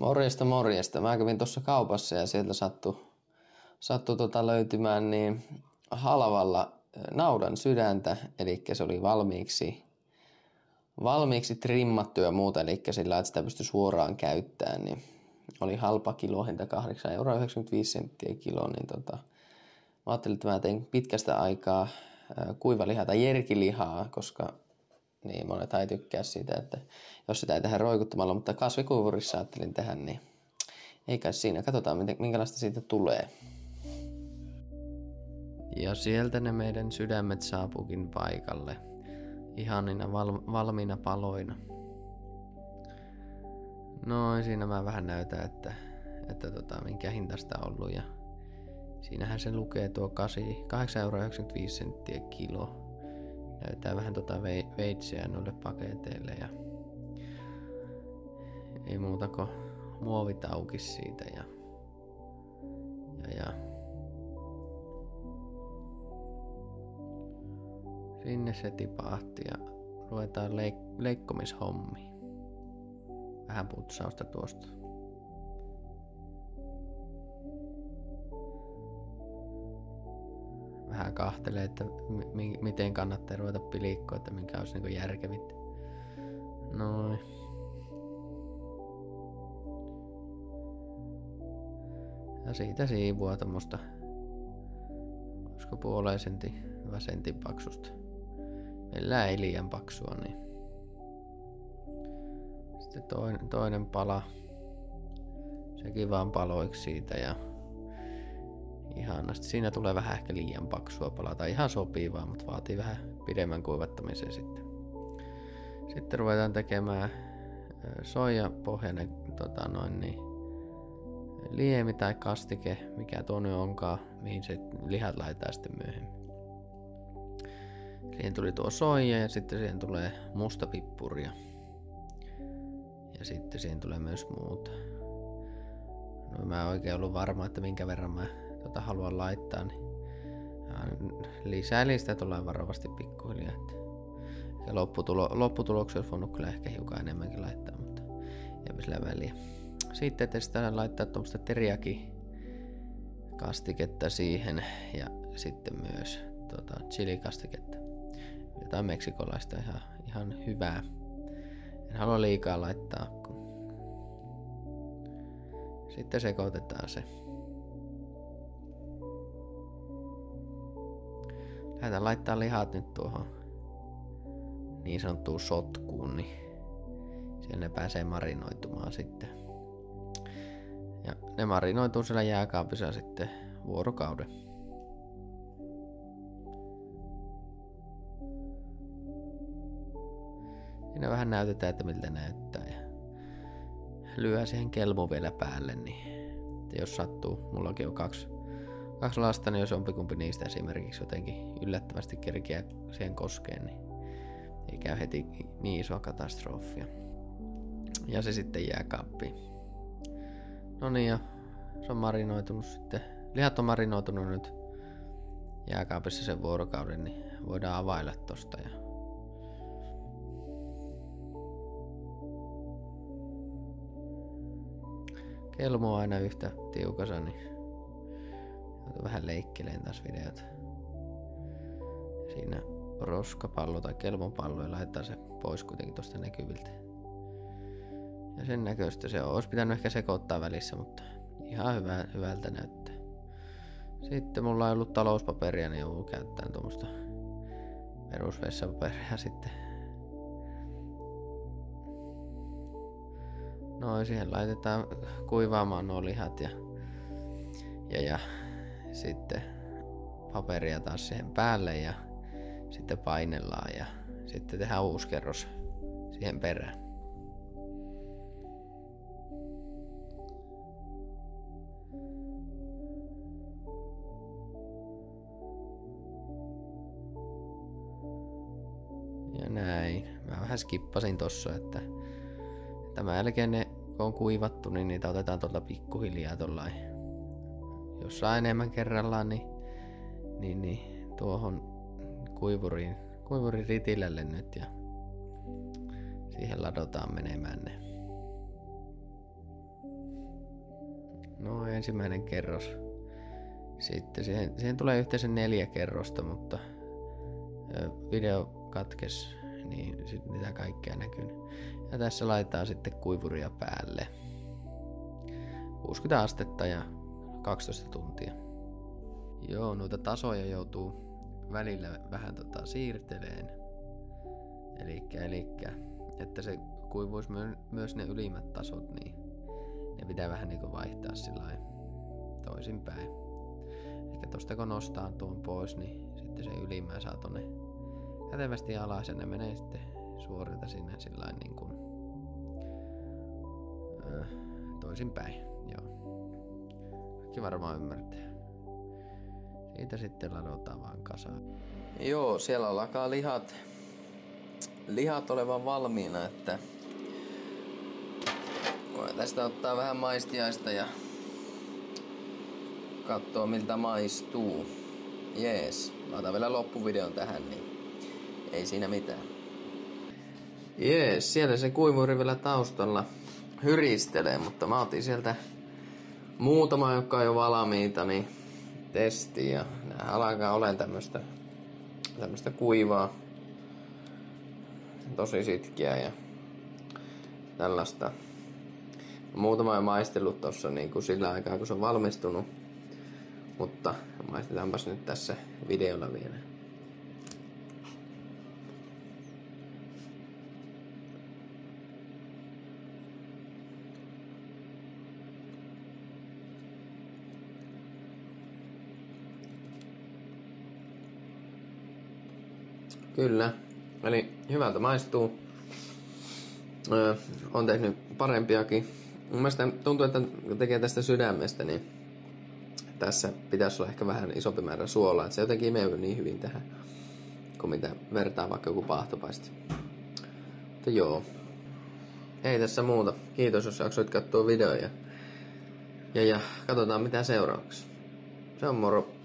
Morjesta, morjesta. Mä kävin tuossa kaupassa ja sieltä sattui löytymään niin halvalla naudan sydäntä, eli se oli valmiiksi trimmattu ja muuta, eli sillä, että sitä pystyi suoraan käyttämään, niin oli halpa kilohinta 8,95 € kilo, niin mä ajattelin, että mä tein pitkästä aikaa kuivalihaa tai jerkilihaa, koska niin monet ei tykkää siitä, että jos sitä ei tehdä roikuttamalla, mutta kasvikuivurissa ajattelin tehdä, niin ei kai siinä. Katsotaan, minkälaista siitä tulee. Ja sieltä ne meidän sydämet saapuukin paikalle. Ihanina valmiina paloina. No, siinä mä vähän näytän, että minkä hintaista on ollut. Ja siinähän se lukee tuo 8,95 € kilo. Näytetään vähän veitsiä noille paketeille ja ei muuta kuin muovit auki siitä ja sinne se tipahti ja ruvetaan leikkomishommiin. Vähän putsausta tuosta. Vähän kahtelee, että miten kannattaa ruveta pilikkoa, että minkä olisi niin järkevintä. Noin. Ja siitä siivua tommoista, olisiko puolen sentin paksusta. Meillä ei liian paksua, niin. Sitten toinen pala. Sekin vaan paloiksi siitä ja ihanasti. Siinä tulee vähän ehkä liian paksua palata. Ihan sopivaa, mutta vaatii vähän pidemmän kuivattamisen sitten. Sitten ruvetaan tekemään soijapohjainen liemi tai kastike, mikä tuo nyt onkaan, mihin se lihat laitetaan sitten myöhemmin. Siihen tuli tuo soija ja sitten siihen tulee mustapippuria. Ja sitten siihen tulee myös muuta. No mä en oikein ollut varma, että minkä verran mä haluan laittaa, niin lisäilin sitä tulee varovasti pikkuhiljaa. Ja lopputuloksi olisi voinut kyllä ehkä hiukan enemmänkin laittaa, mutta eipä sillä väliä. Sitten testaan laittaa tuommoista teriyaki kastiketta siihen ja sitten myös chilikastiketta. Jotain meksikolaista ihan hyvää. En halua liikaa laittaa. Sitten sekoitetaan se. Lähdetään laittaa lihat nyt tuohon niin sanottuun sotkuun, niin siellä ne pääsee marinoitumaan sitten. Ja ne marinoituu siellä jääkaapissa sitten vuorokauden. Siinä vähän näytetään, että miltä näyttää ja lyö siihen kelmu vielä päälle, niin jos sattuu, mullakin on kaksi lasta, niin jos jompikumpi niistä esimerkiksi jotenkin yllättävästi kerkeää siihen koskeen, niin ei käy heti niin isoa katastrofia. Ja se sitten jääkaappiin. No niin, ja se on marinoitunut sitten. Lihat on marinoitunut nyt jääkaapissa sen vuorokauden, niin voidaan availla tosta. Ja kelmu on aina yhtä tiukassa, niin vähän leikkeleen taas videota. Siinä roskapallo tai kelmonpallo ja laitetaan se pois kuitenkin tosta näkyviltä. Ja sen näköistä se on. Olisi pitänyt ehkä sekoittaa välissä, mutta ihan hyvältä näyttää. Sitten mulla on ollut talouspaperia, niin joudun käyttämään tuommoista perusvessapaperia sitten. No siihen laitetaan kuivaamaan nuo lihat ja sitten paperia taas siihen päälle ja sitten painellaan ja sitten tehdään uusi kerros siihen perään. Ja näin. Mä vähän skippasin tossa, että tämän jälkeen ne kun on kuivattu, niin niitä otetaan tuolta pikkuhiljaa tollain. Jos saa enemmän kerrallaan, niin tuohon kuivurin ritilälle nyt ja siihen ladotaan menemään ne. No ensimmäinen kerros. Sitten siihen tulee yhteensä 4 kerrosta, mutta video katkes, niin sitten mitä kaikkea näkyy. Ja tässä laitetaan sitten kuivuria päälle. 60 astetta ja 12 tuntia. Joo, noita tasoja joutuu välillä vähän siirteleen. Elikkä, että se kuivuisi myös ne ylimmät tasot, niin ne pitää vähän niinku vaihtaa sillain toisinpäin. Eli tosta kun nostaa tuon pois, niin sitten se ylimmä saa tonne kätevästi alas ja ne menee sitten suorilta sinne sillain niinku toisinpäin. Joo. Kaikki varmaan ymmärtää. Siitä sitten ladotaan vaan kasaan. Joo, siellä alkaa lihat olevan valmiina, että voi tästä ottaa vähän maistiaista ja katsoo miltä maistuu. Jees, laitan vielä loppuvideon tähän, niin ei siinä mitään. Jees, siellä se kuivuri vielä taustalla hyristelee, mutta mä otin sieltä muutama, joka on jo valmiita, niin testiin ja nää alkaa olemaan tämmöstä kuivaa, tosi sitkeä ja tällaista. Muutama on maistellut tossa niin kuin sillä aikaa kun se on valmistunut, mutta maistetaanpas nyt tässä videolla vielä. Kyllä, eli hyvältä maistuu. On tehnyt parempiakin. Mun mielestä tuntuu, että kun tekee tästä sydämestä, niin tässä pitäisi olla ehkä vähän isompi määrä suolaa. Että se jotenkin imeydy niin hyvin tähän, kuin mitä vertaa vaikka joku paahtopaisti. Mutta joo. Ei tässä muuta. Kiitos, jos jaksoit katsoa videoja. Ja katsotaan mitä seuraavaksi. Se on moro.